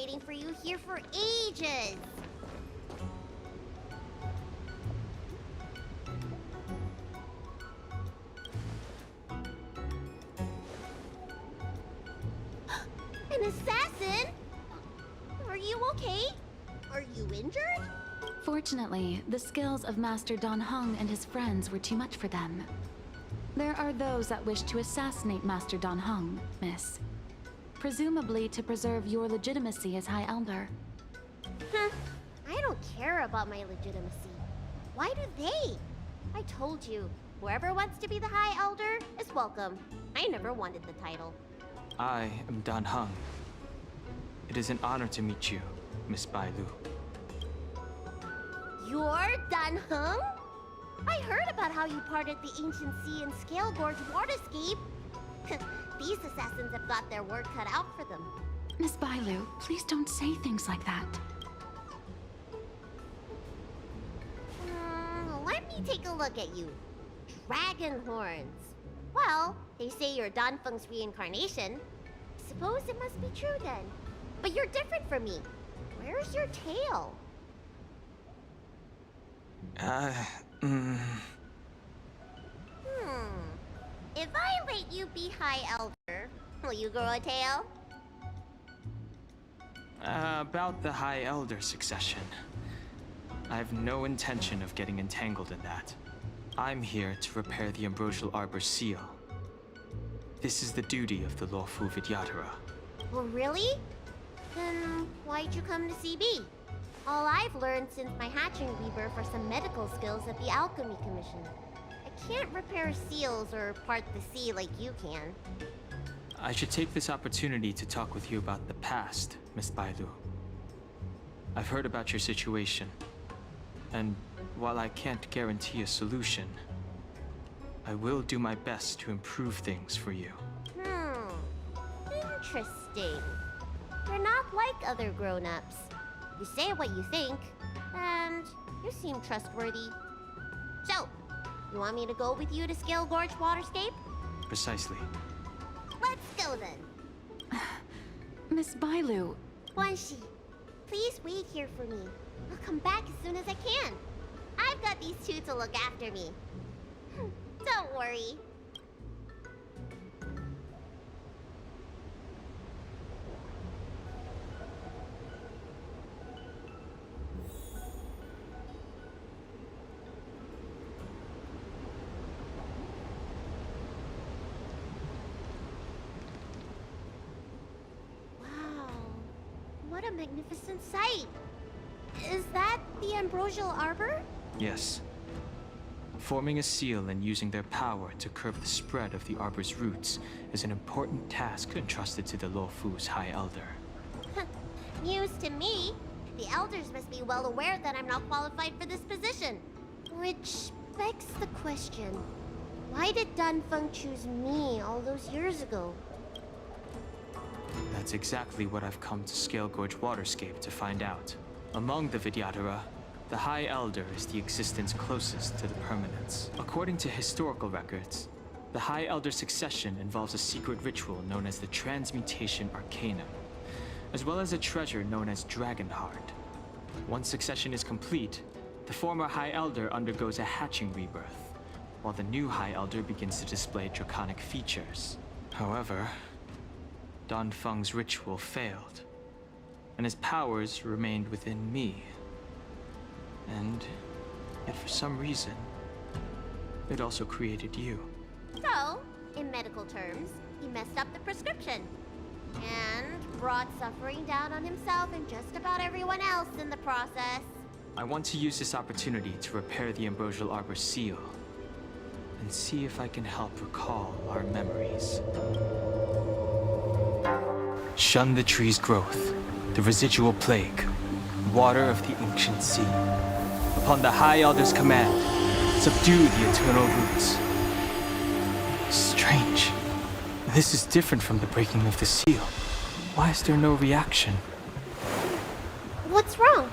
waiting for you here for ages. An assassin? Are you okay? Are you injured? Fortunately, the skills of Master Dan Heng and his friends were too much for them. There are those that wish to assassinate Master Dan Heng, Miss. Presumably to preserve your legitimacy as High Elder. I don't care about my legitimacy. Why do they? I told you, whoever wants to be the High Elder is welcome. I never wanted the title. I am Dan Heng. It is an honor to meet you, Miss Bailu. You're Dan Heng? I heard about how you parted the ancient sea and Scale Gorge waterscape. These assassins have got their work cut out for them. Miss Bailu, please don't say things like that. Let me take a look at you. Dragon horns. Well, they say you're Dan Feng's reincarnation. Suppose it must be true then. But you're different from me. Where's your tail? If I let you be High Elder, will you grow a tail? About the High Elder succession. I have no intention of getting entangled in that. I'm here to repair the Ambrosial Arbor's seal. This is the duty of the lawful Vidyadhara. Oh, really? Then why'd you come to CB? All I've learned since my hatching rebirth are some medical skills at the Alchemy Commission. I can't repair seals or part the sea like you can. I should take this opportunity to talk with you about the past, Miss Bailu. I've heard about your situation, and while I can't guarantee a solution, I will do my best to improve things for you. Interesting. You're not like other grown-ups. You say what you think, and you seem trustworthy. So, you want me to go with you to Scale Gorge Waterscape? Precisely. Let's go then. Miss Bailu. Guanxi, please wait here for me. I'll come back as soon as I can. I've got these two to look after me. Don't worry. What a magnificent sight! Is that the Ambrosial Arbor? Yes. Forming a seal and using their power to curb the spread of the Arbor's roots is an important task entrusted to the Luofu's High Elder. News to me. The Elders must be well aware that I'm not qualified for this position. Which begs the question, why did Dan Feng choose me all those years ago? That's exactly what I've come to Scale Gorge Waterscape to find out. Among the Vidyadhara, the High Elder is the existence closest to the permanence. According to historical records, the High Elder succession involves a secret ritual known as the Transmutation Arcanum, as well as a treasure known as Dragon Heart. Once succession is complete, the former High Elder undergoes a hatching rebirth, while the new High Elder begins to display draconic features. However, Dan Feng's ritual failed, and his powers remained within me. And yet for some reason, it also created you. So, in medical terms, he messed up the prescription. And brought suffering down on himself and just about everyone else in the process. I want to use this opportunity to repair the Ambrosial Arbor seal, and see if I can help recall our memories. Shun the tree's growth, the residual plague, water of the ancient sea. Upon the High Elder's command, subdue the eternal roots. Strange. This is different from the breaking of the seal. Why is there no reaction? What's wrong?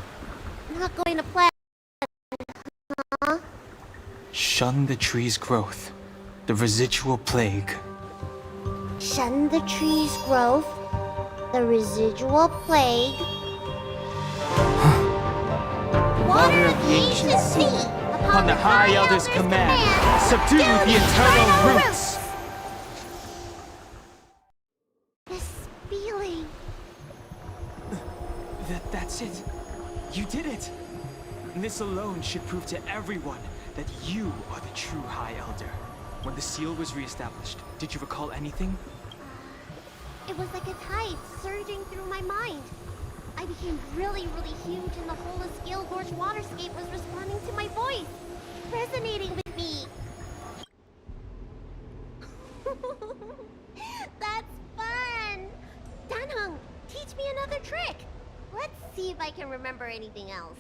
Not going to plan, huh? Shun the tree's growth, the residual plague. Shun the tree's growth? The residual plague. Water of the ancient sea. Upon the High Elder's command, subdue the eternal roots! This feeling. That's it. You did it. And this alone should prove to everyone that you are the true High Elder. When the seal was reestablished, did you recall anything? It was like a tide surging through my mind. I became really huge, and the whole of Scale Gorge waterscape was responding to my voice, resonating with me. That's fun! Danheng, teach me another trick. Let's see if I can remember anything else.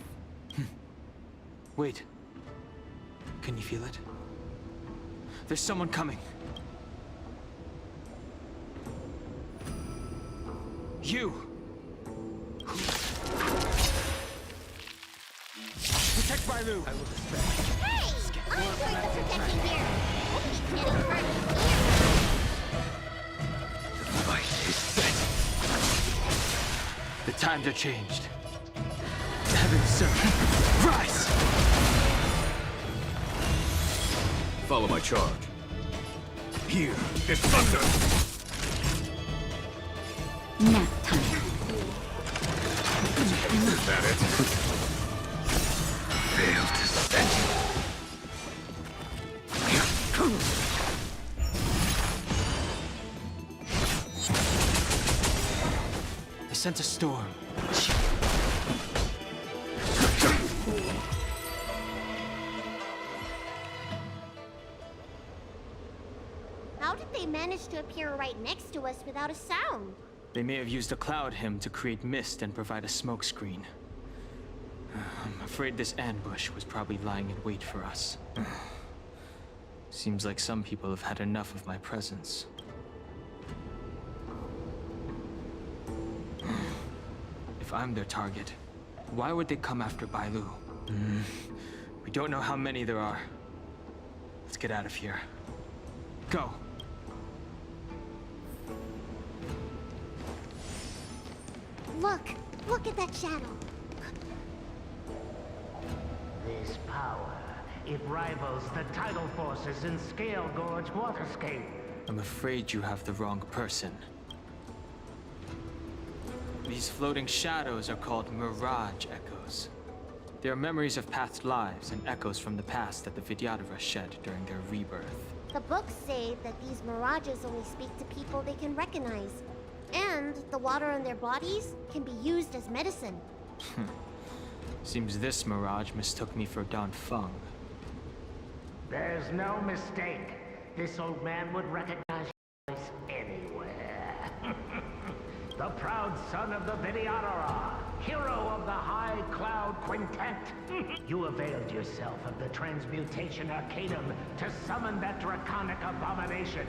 Wait. Can you feel it? There's someone coming. You! Protect Bailu! I will respect. Hey! I'm doing the protecting here! Hope he can't hurt me here! The fight is set. The times are changed. Heavens, sir! Rise! Follow my charge. Here is thunder! Nap time. Is that it? Failed to set. They sent a storm. How did they manage to appear right next to us without a sound? They may have used a cloud hymn to create mist and provide a smoke screen. I'm afraid this ambush was probably lying in wait for us. Seems like some people have had enough of my presence. If I'm their target, why would they come after Bailu? We don't know how many there are. Let's get out of here. Go! Look at that shadow. This power, it rivals the tidal forces in Scale Gorge waterscape. I'm afraid you have the wrong person. These floating shadows are called Mirage Echoes. They are memories of past lives and echoes from the past that the Vidyadhara shed during their rebirth. The books say that these mirages only speak to people they can recognize. And the water on their bodies can be used as medicine. Seems this mirage mistook me for Don Feng. There's no mistake. This old man would recognize your voice anywhere. The proud son of the Vidyadhara, hero of the High Cloud Quintet. You availed yourself of the Transmutation Arcanum to summon that draconic abomination.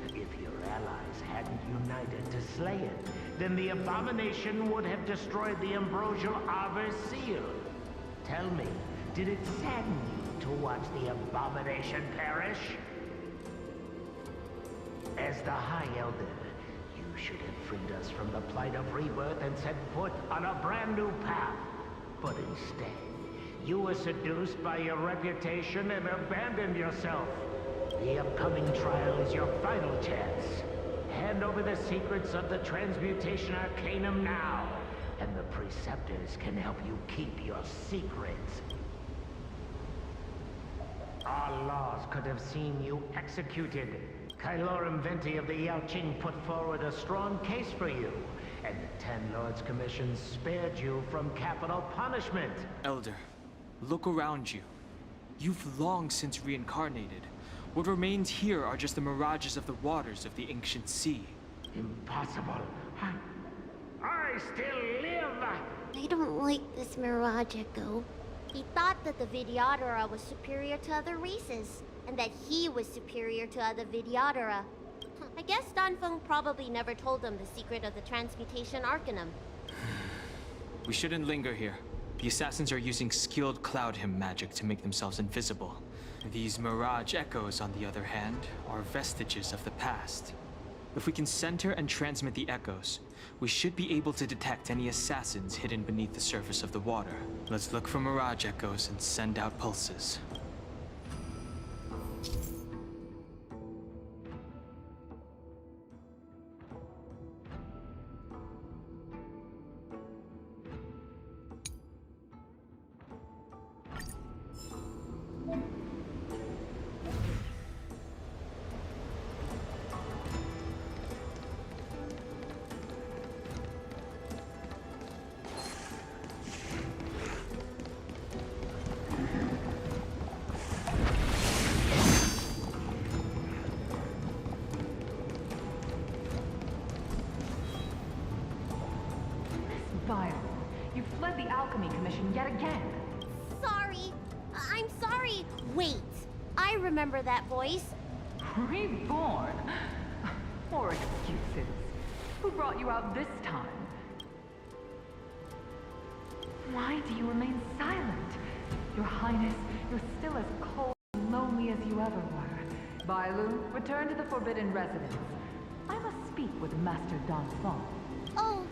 If your allies hadn't united to slay it, then the abomination would have destroyed the Ambrosial Arbor's seal. Tell me, did it sadden you to watch the abomination perish? As the High Elder, you should have freed us from the plight of rebirth and set foot on a brand new path. But instead, you were seduced by your reputation and abandoned yourself. The upcoming trial is your final chance. Hand over the secrets of the Transmutation Arcanum now, and the Preceptors can help you keep your secrets. Our laws could have seen you executed. Kylorum Venti of the Yaoqing put forward a strong case for you, and the Ten Lords Commission spared you from capital punishment. Elder, look around you. You've long since reincarnated. What remains here are just the mirages of the waters of the ancient sea. Impossible. I still live! I don't like this Mirage Echo. He thought that the Vidyadhara was superior to other races, and that he was superior to other Vidyadhara. I guess Danfeng probably never told them the secret of the Transmutation Arcanum. We shouldn't linger here. The assassins are using skilled cloud hymn magic to make themselves invisible. These Mirage Echoes, on the other hand, are vestiges of the past. If we can center and transmit the echoes, we should be able to detect any assassins hidden beneath the surface of the water. Let's look for mirage echoes and send out pulses. Violet, you fled the Alchemy Commission yet again. Sorry. I'm sorry. Wait. I remember that voice. Reborn? More excuses. Who brought you out this time? Why do you remain silent? Your Highness, you're still as cold and lonely as you ever were. Bailu, return to the Forbidden Residence. I must speak with Master Danfeng. Oh.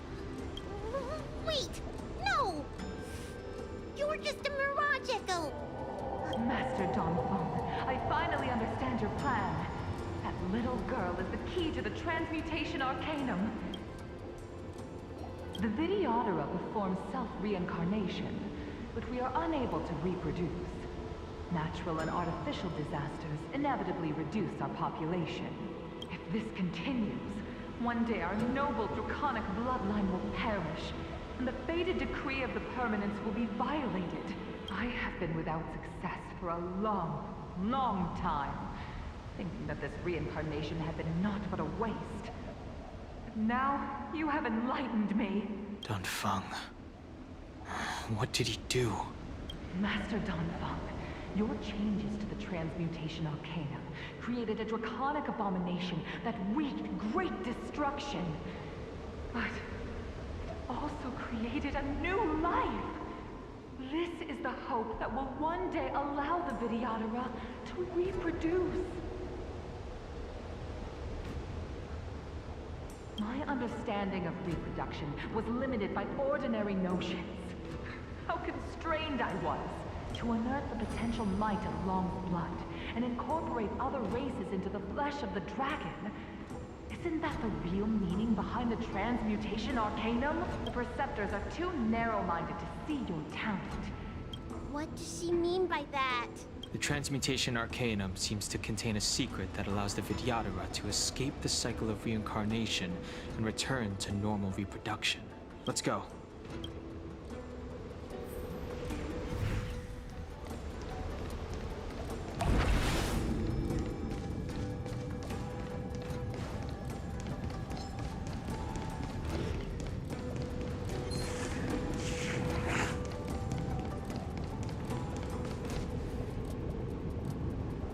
Wait. No. You're just a mirage echo. Master Danfeng, I finally understand your plan. That little girl is the key to the Transmutation Arcanum. The Vidyadhara performs self-reincarnation, but we are unable to reproduce. Natural and artificial disasters inevitably reduce our population. If this continues, one day our noble draconic bloodline will perish, and the fated decree of the permanence will be violated. I have been without success for a long, long time, thinking that this reincarnation had been naught but a waste. But now, you have enlightened me. Danfeng. What did he do? Master Danfeng, your changes to the Transmutation Arcanum created a draconic abomination that wreaked great destruction. But it also created a new life. This is the hope that will one day allow the Vidyadhara to reproduce. My understanding of reproduction was limited by ordinary notions. How constrained I was to unearth the potential might of Long's blood and incorporate other races into the flesh of the dragon. Isn't that the real meaning behind the Transmutation Arcanum? The Preceptors are too narrow-minded to see your talent. What does she mean by that? The Transmutation Arcanum seems to contain a secret that allows the Vidyadhara to escape the cycle of reincarnation and return to normal reproduction. Let's go.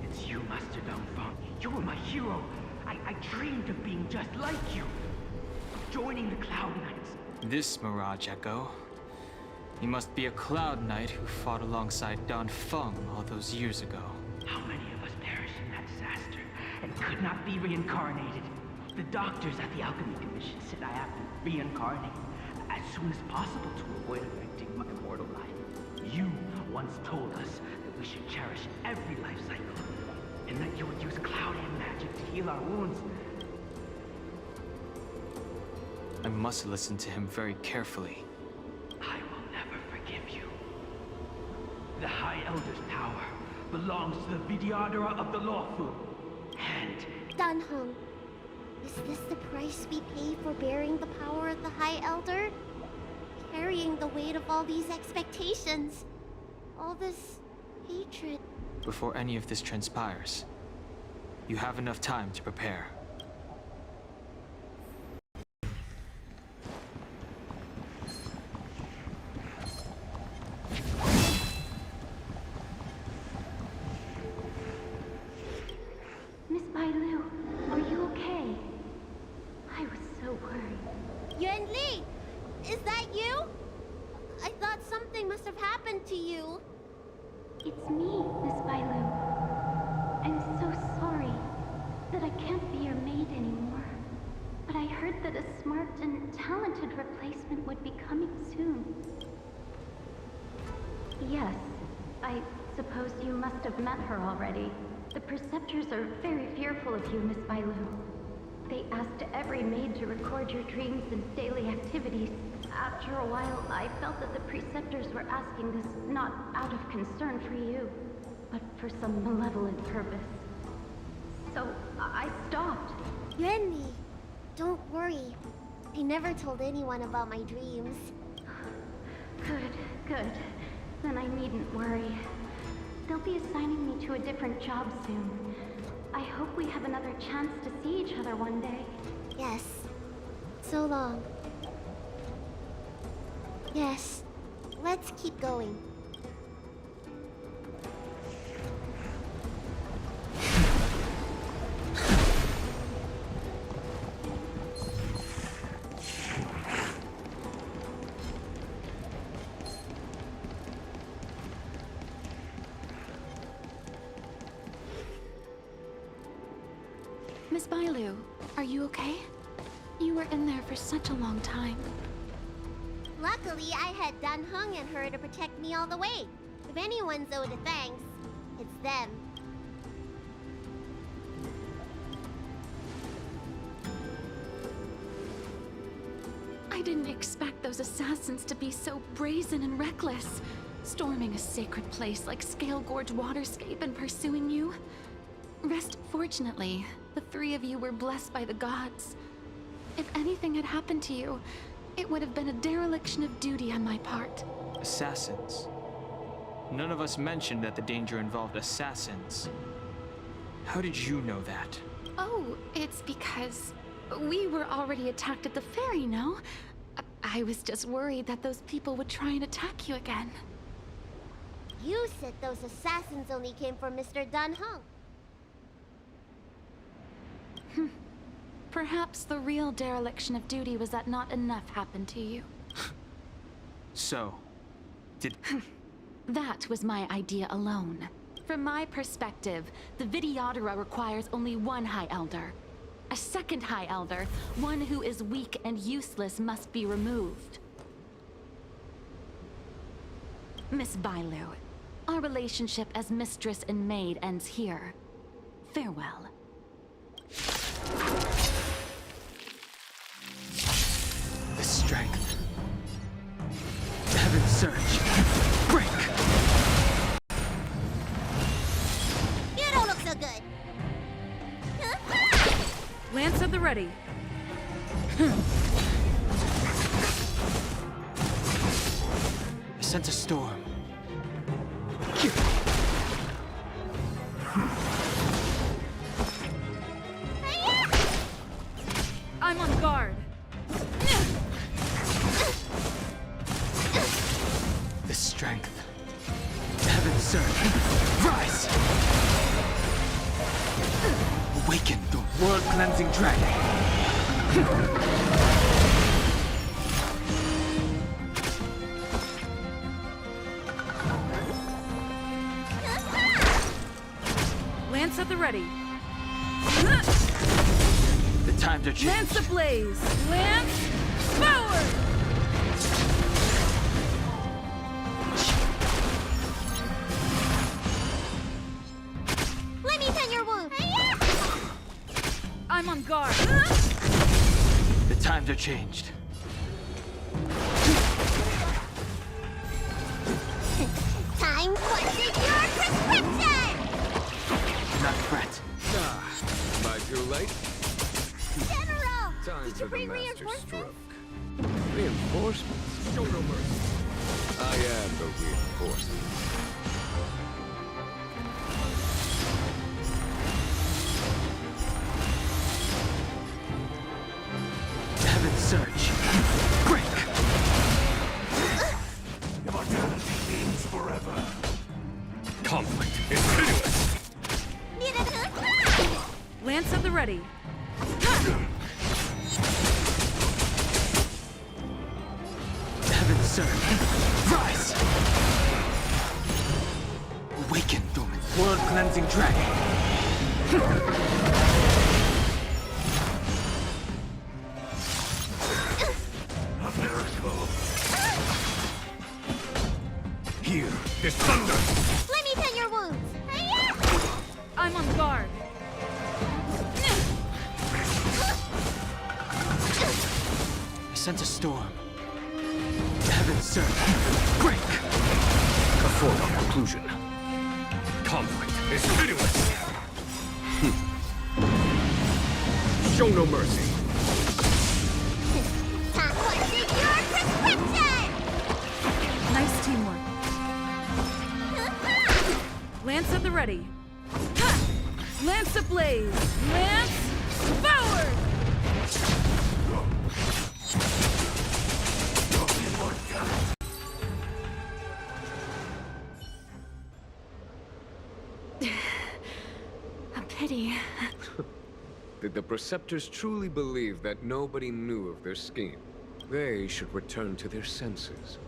It's you, Master Danfeng. You were my hero. I dreamed of being just like you. Of joining the Cloud Knights. This Mirage Echo. He must be a Cloud Knight who fought alongside Danfeng all those years ago. How many of us perished in that disaster and could not be reincarnated? The doctors at the Alchemy Commission said I have to reincarnate as soon as possible to avoid affecting my immortal life. You once told us that we should cherish every life cycle, and that you would use cloud and magic to heal our wounds. I must listen to him very carefully. I will never forgive you. The High Elder's power belongs to the Vidyadhara of the Lawful. And Danheng, is this the price we pay for bearing the power of the High Elder? Carrying the weight of all these expectations. All this hatred. Before any of this transpires, you have enough time to prepare. Miss Bailu, are you okay? I was so worried. Yuan Li! Is that you? I thought something must have happened to you. It's me, Miss Bailu. I'm so sorry that I can't be your maid anymore. smart and talented replacement would be coming soon. Yes, I suppose you must have met her already. The Preceptors are very fearful of you, Miss Bailu. They asked every maid to record your dreams and daily activities. After a while, I felt that the Preceptors were asking this not out of concern for you, but for some malevolent purpose. So, I stopped. Yuanli, don't worry. I never told anyone about my dreams. Good, good. Then I needn't worry. They'll be assigning me to a different job soon. I hope we have another chance to see each other one day. Yes. So long. Yes. Let's keep going. Miss Bailu, are you okay? You were in there for such a long time. Luckily, I had Dan Heng and her to protect me all the way. If anyone's owed a thanks, it's them. I didn't expect those assassins to be so brazen and reckless, storming a sacred place like Scale Gorge Waterscape and pursuing you. Fortunately, the three of you were blessed by the gods. If anything had happened to you, it would have been a dereliction of duty on my part. Assassins. None of us mentioned that the danger involved assassins. How did you know that? Oh, it's because we were already attacked at the ferry, no? I was just worried that those people would try and attack you again. You said those assassins only came from Mr. Dan Heng. Perhaps the real dereliction of duty was that not enough happened to you. So, did... That was my idea alone. From my perspective, the Vidyadhara requires only one High Elder. A second High Elder, one who is weak and useless, must be removed. Miss Bailu, our relationship as mistress and maid ends here. Farewell. The strength. Heaven's surge. Break! You don't look so good. Lance at the ready. I sent a storm. I'm on guard. The strength. Heaven's surge. Rise! Awaken the world-cleansing dragon. Lance at the ready. The times are changed. Lance ablaze. Lance forward! Let me tend your wound. I'm on guard. The times are changed. Time for your prescription! Not fret. Ah, am I too late? General! Time Did for you the bring master reinforcements? stroke. Reinforcements? Show no mercy. I am the reinforcement. Heaven's surge. Break! Immortality means forever. Conflict is pitiless. Lance at the ready. Heaven's surge. Rise! Awaken, dormant world-cleansing dragon. Hear this thunder! Let me pen your wounds. Hi-ya! I'm on guard. I sense a storm. Heaven surge. Break! A foregone conclusion. Conflict is pitiless! Show no mercy. What's in your prescription? Nice teamwork. Lance at the ready. Ha! Lance ablaze. Lance forward! A pity. Did the Preceptors truly believe that nobody knew of their scheme? They should return to their senses.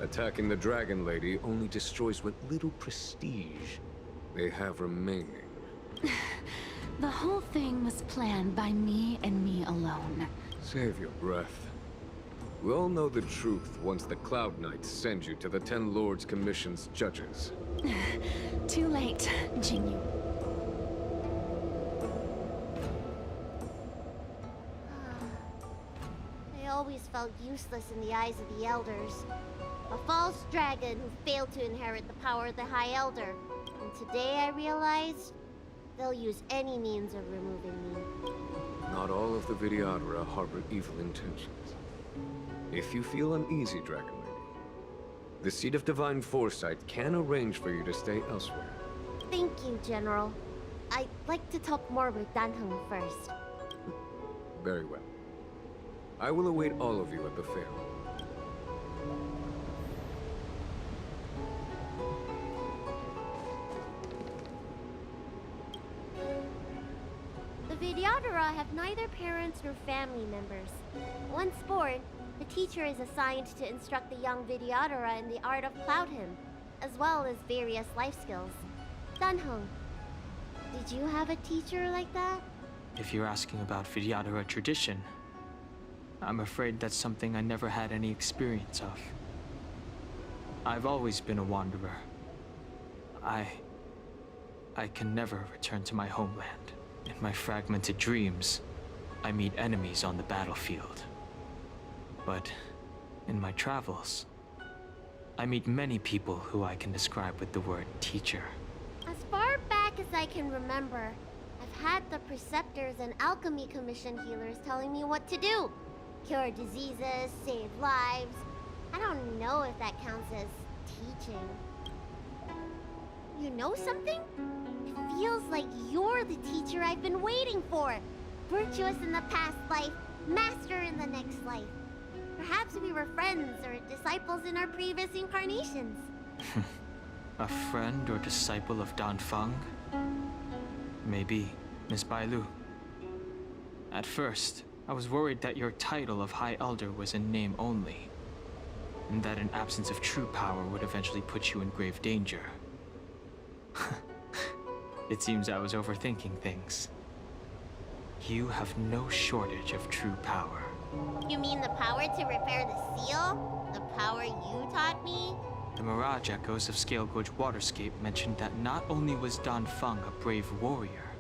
Attacking the Dragon Lady only destroys what little prestige they have remaining. The whole thing was planned by me and me alone. Save your breath. We'll know the truth once the Cloud Knights send you to the Ten Lords Commission's judges. Too late, Jinyu. I always felt useless in the eyes of the Elders. A false dragon who failed to inherit the power of the High Elder. And today I realized they'll use any means of removing me. Not all of the Vidyadhara harbor evil intentions. If you feel uneasy, Dragon Lady, the Seat of Divine Foresight can arrange for you to stay elsewhere. Thank you, General. I'd like to talk more with Dan Heng first. Very well. I will await all of you at the fair. The Vidyadhara have neither parents nor family members. Once born, the teacher is assigned to instruct the young Vidyadhara in the art of Cloud Hymn, as well as various life skills. Dan Heng, did you have a teacher like that? If you're asking about Vidyadhara tradition, I'm afraid that's something I never had any experience of. I've always been a wanderer. I can never return to my homeland. In my fragmented dreams, I meet enemies on the battlefield. But in my travels, I meet many people who I can describe with the word teacher. As far back as I can remember, I've had the Preceptors and Alchemy Commission healers telling me what to do. Cure diseases, save lives. I don't know if that counts as teaching. You know something? It feels like you're the teacher I've been waiting for. Virtuous in the past life, master in the next life. Perhaps we were friends or disciples in our previous incarnations. A friend or disciple of Dan Feng? Maybe, Miss Bailu. At first, I was worried that your title of High Elder was in name only, and that an absence of true power would eventually put you in grave danger. It seems I was overthinking things. You have no shortage of true power. You mean the power to repair the seal? The power you taught me? The Mirage Echoes of Scale Gorge Waterscape mentioned that not only was Dan Feng a brave warrior,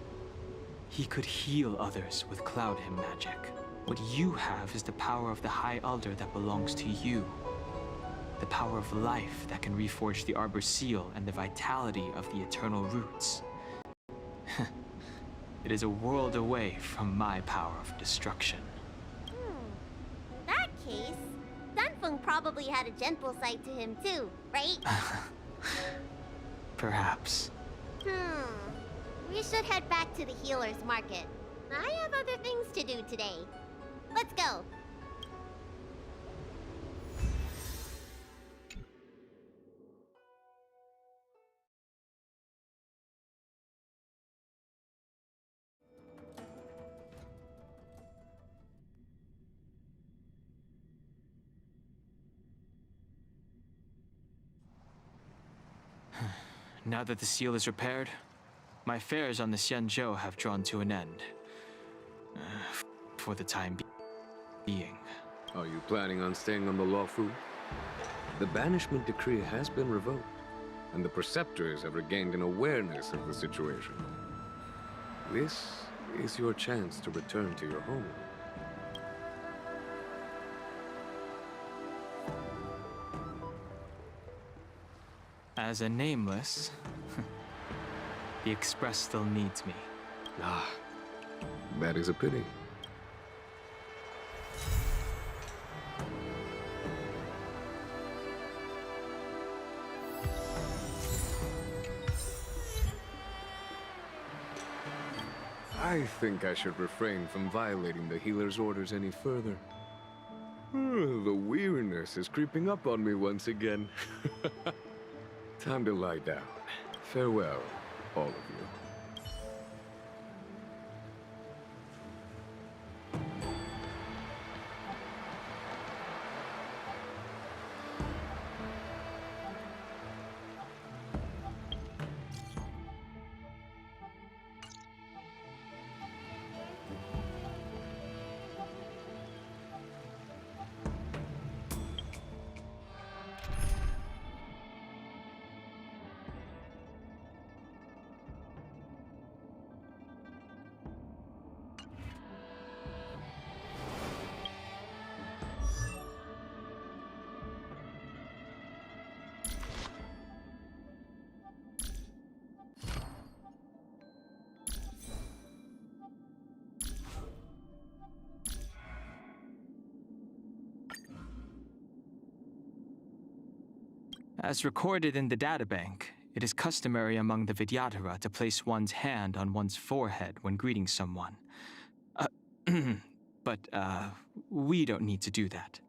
he could heal others with Cloud Hymn magic. What you have is the power of the High Elder that belongs to you. The power of life that can reforge the Arbor Seal and the vitality of the Eternal Roots. It is a world away from my power of destruction. In that case, Dunfeng probably had a gentle side to him too, right? Perhaps. We should head back to the healer's market. I have other things to do today. Let's go. Now that the seal is repaired, my affairs on the Xianzhou have drawn to an end. For the time being. Are you planning on staying on the Luofu? The banishment decree has been revoked, and the Preceptors have regained an awareness of the situation. This is your chance to return to your home. As a nameless, the Express still needs me. Ah, that is a pity. I think I should refrain from violating the healer's orders any further. The weariness is creeping up on me once again. Time to lie down. Farewell, all of you. As recorded in the databank, it is customary among the Vidyadhara to place one's hand on one's forehead when greeting someone. But we don't need to do that.